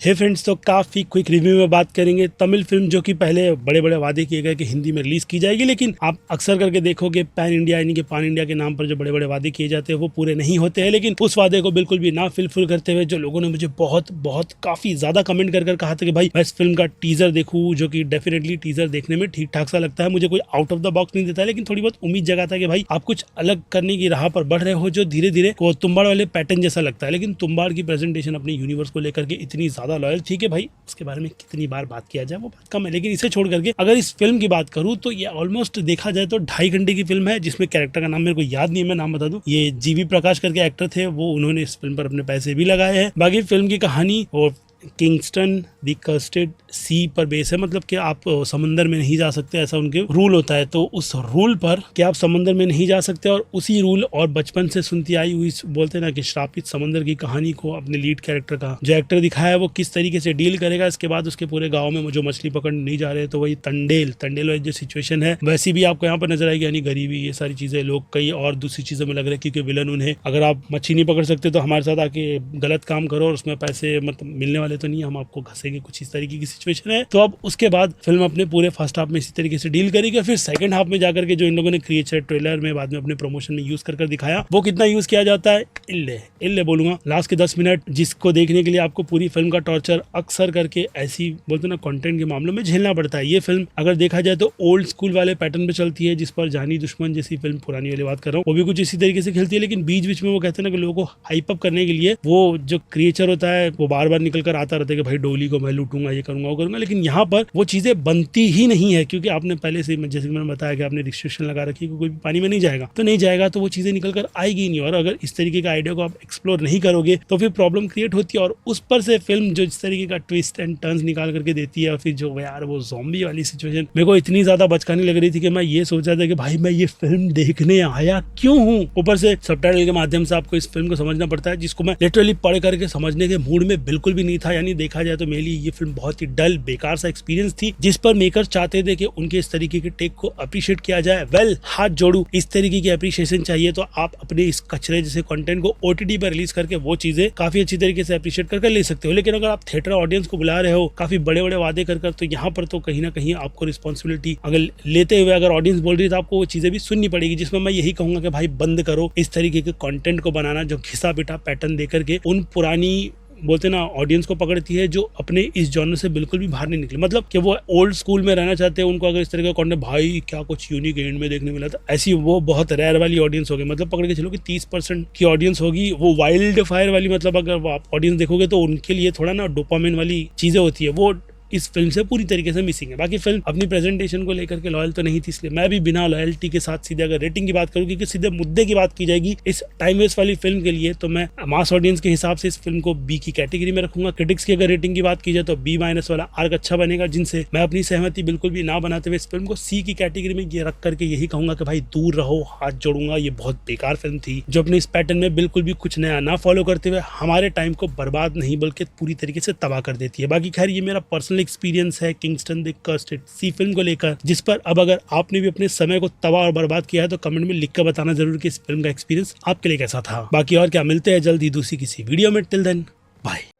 हे friends, तो काफ़ी quick review में बात करेंगे तमिल फिल्म जो कि पहले बड़े बड़े वादे किए गए कि हिंदी में रिलीज़ की जाएगी, लेकिन आप अक्सर करके देखोगे पैन इंडिया यानी कि पान इंडिया के नाम पर जो बड़े बड़े वादे किए जाते हैं वो पूरे नहीं होते हैं। लेकिन उस वादे को बिल्कुल भी ना फुलफिल करते हुए जो लोगों ने मुझे बहुत बहुत काफ़ी ज़्यादा कमेंट कर कहा था कि भाई मैं इस फिल्म का टीजर देखूँ, जो कि डेफिनेटली टीजर देखने में ठीक ठाक सा लगता है, मुझे कोई आउट ऑफ द बॉक्स नहीं देता है, लेकिन थोड़ी बहुत उम्मीद जगाता है कि भाई आप कुछ अलग करने की राह पर बढ़ रहे हो, जो धीरे धीरे वो तुम्बाड़ वाले पैटर्न जैसा लगता है। लेकिन तुम्बाड़ की प्रेजेंटेशन अपने यूनिवर्स को लेकर के इतनी ज्यादा लॉयल थी कि भाई उसके बारे में कितनी बार बात किया जाए वो बात कम है। लेकिन इसे छोड़ करके अगर इस फिल्म की बात करूं तो ये ऑलमोस्ट देखा जाए तो 2.5 घंटे की फिल्म है, जिसमें कैरेक्टर का नाम मेरे को याद नहीं है, मैं नाम बता दूं, ये जीवी प्रकाश करके एक्टर थे, वो उन्होंने इस फिल्म पर अपने पैसे भी लगाए हैं। बाकी फिल्म की कहानी और किंगस्टन द कर्स्टेड सी पर बेस है, मतलब कि आप समंदर में नहीं जा सकते, ऐसा उनके रूल होता है। तो उस रूल पर कि आप समंदर में नहीं जा सकते, और उसी रूल और बचपन से सुनती आई हुई बोलते ना कि श्रापित समंदर की कहानी को अपने लीड कैरेक्टर का जो एक्टर दिखाया है वो किस तरीके से डील करेगा। इसके बाद उसके पूरे गाँव में जो मछली पकड़ने नहीं जा रहे तो वही तंडेल वाली जो सिचुएशन है वैसी भी आपको यहाँ पर नजर आएगी, यानी गरीबी, ये सारी चीजें, लोग कई और दूसरी चीजों में लग रहे हैं क्योंकि विलन उन्हें अगर आप मछली नहीं पकड़ सकते तो हमारे साथ आके गलत काम करो और उसमें पैसे मतलब मिलने वाले तो नहीं, हम आपको घसेंगे, कुछ इस तरीके की सिचुएशन है। तो अब उसके बाद फिल्म अपने पूरे फर्स्ट हाफ में इसी तरीके से डील करेगी, फिर सेकंड हाफ में जाकर के जो इन लोगों ने क्रिएचर ट्रेलर में बाद में अपने प्रमोशन में यूज कर दिखाया वो कितना यूज किया जाता है, इल्ले बोलूंगा। लास्ट के 10 मिनट जिसको देखने के लिए आपको पूरी फिल्म का टॉर्चर अक्सर करके ऐसी बोलते ना कंटेंट के मामलों में झेलना पड़ता है। ये फिल्म अगर देखा जाए तो ओल्ड स्कूल वाले पैटर्न पे चलती है, जिस पर जानी दुश्मन जैसी फिल्म पुरानी वाली बात कर रहा हूँ वो भी कुछ इसी तरीके से खेलती है, लेकिन बीच में वो कहते हैं ना कि लोगों को हाइप अप करने के लिए वो जो क्रिएचर होता है वो बार बार निकल कर आता रहता है कि भाई डोली को मैं लूटूंगा, ये करूंगा वो करूंगा। लेकिन यहाँ पर वो चीजें बनती ही नहीं है क्योंकि आपने पहले से जैसे मैंने बताया कि आपने रिस्ट्रिक्शन लगा रखी है, कोई भी पानी में नहीं जाएगा तो नहीं जाएगा, तो वो चीजें निकल कर आएगी नहीं। और अगर इस तरीके का आइडिया को आप एक्सप्लोर नहीं करोगे तो फिर प्रॉब्लम क्रिएट होती है। और उस पर से फिल्म जो इस तरीके का ट्विस्ट एंड टर्न्स निकाल करके देती है, और फिर जो यार वो ज़ॉम्बी वाली सिचुएशन मेरे को इतनी ज्यादा बचकानी लग रही थी कि मैं ये सोच रहा था कि भाई मैं ये फिल्म देखने आया क्यों हूँ। ऊपर से सबटाइटल के माध्यम से आपको इस फिल्म को समझना पड़ता है, जिसको मैं लिटरली पढ़ करके समझने के मूड में बिल्कुल भी नहीं था। यानी देखा जाए तो मेरे लिए ये फिल्म बहुत ही डल बेकार सा एक्सपीरियंस थी, जिस पर मेकर चाहते थे कि उनके इस तरीके के टेक को अप्रिशिएट किया जाए। वेल, हाथ जोड़ू, इस तरीके की अप्रिशिएशन चाहिए तो आप अपने इस कचरे जैसे कंटेंट को ओटीटी पर रिलीज करके वो चीजें काफी अच्छी तरीके से अप्रिशिएट करके ले सकते हो। लेकिन अगर आप थिएटर ऑडियंस को बुला रहे हो काफी बड़े बड़े वादे कर तो यहाँ पर तो कहीं ना कहीं आपको रिस्पॉन्सिबिलिटी अगर लेते हुए अगर ऑडियंस बोल रही है तो आपको वो चीजें भी सुननी पड़ेगी, जिसमें मैं यही कहूंगा कि भाई बंद करो इस तरीके के कंटेंट को बनाना जो घिसा पिटा पैटर्न देकर के उन पुरानी बोलते ना ऑडियंस को पकड़ती है जो अपने इस जॉनर से बिल्कुल भी बाहर नहीं निकले, मतलब कि वो ओल्ड स्कूल में रहना चाहते हैं। उनको अगर इस तरह का कंटेंट भाई क्या कुछ यूनिक एंड में देखने मिला था, ऐसी वो बहुत रेयर वाली ऑडियंस होगी, मतलब पकड़ के चलो कि 30% की ऑडियंस होगी वो वाइल्ड फायर वाली, मतलब अगर आप ऑडियंस देखोगे तो उनके लिए थोड़ा ना डोपामिन वाली चीजें होती है, वो इस फिल्म से पूरी तरीके से मिसिंग है। बाकी फिल्म अपनी प्रेजेंटेशन को लेकर के लॉयल तो नहीं थी, इसलिए मैं भी बिना लॉयल्टी के साथ सीधे अगर रेटिंग की बात करूँ, क्योंकि सीधे मुद्दे की बात की जाएगी इस टाइम वेस्ट वाली फिल्म के लिए, तो मैं मास ऑडियंस के हिसाब से इस फिल्म को बी की कैटेगरी में रखूंगा। क्रिटिक्स की अगर रेटिंग की बात की जाए तो B- वाला आर्क अच्छा बनेगा, जिनसे मैं अपनी सहमति बिल्कुल भी ना बनाते हुए इस फिल्म को C की कैटेगरी में ये रख करके यही कहूंगा कि भाई दूर रहो, हाथ जोड़ूंगा। ये बहुत बेकार फिल्म थी जो अपने इस पैटर्न में बिल्कुल भी कुछ नया ना फॉलो करते हुए हमारे टाइम को बर्बाद नहीं बल्कि पूरी तरीके से तबाह कर देती है। बाकी खैर ये मेरा पर्सनल एक्सपीरियंस है किंगस्टन द कर्स्टेड सी फिल्म को लेकर, जिस पर अब अगर आपने भी अपने समय को तबाह और बर्बाद किया है तो कमेंट में लिख कर बताना जरूर कि इस फिल्म का एक्सपीरियंस आपके लिए कैसा था। बाकी और क्या, मिलते हैं जल्द ही दूसरी किसी वीडियो में। Till then bye.